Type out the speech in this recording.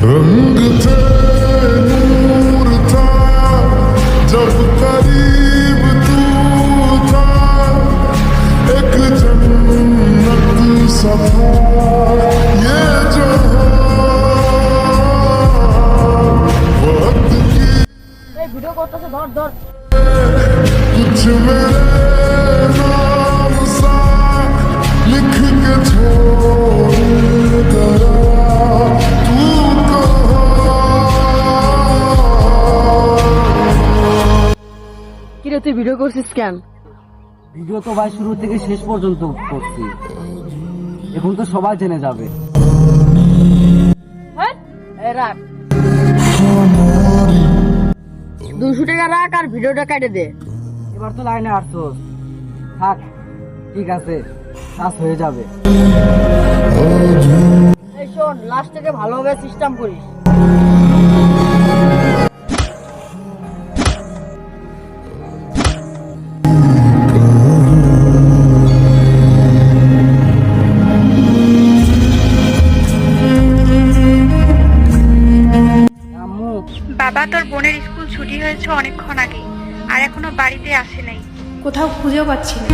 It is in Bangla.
रंग थे नूर था जब करीब तू था एक जन्नत सा था ये जहां वक्त की ভিডিও করতেছে ধর ধর कुछ मेरे नाम सा लिख के छोड़ गया तू কিরে তুই ভিডিও করছিস কেন? ভিডিও তো ভাই শুরু থেকে শেষ পর্যন্ত করছি, এখন তো সবাই জেনে যাবে। হ্যাঁ এই রাখ 200 টাকা রাখ আর ভিডিওটা কেটে দে। এবার তো লাইনে আসছোস, থাক ঠিক আছে, কাজ হয়ে যাবে। এই শোন, লাস্ট থেকে ভালোভাবে সিস্টেম করিস। আম্মু, বাবা, তোর বোনের স্কুল ছুটি হয়েছে অনেকক্ষণ আগে, আর এখনো বাড়িতে আসে নাই। কোথাও খুঁজেও পাচ্ছি না।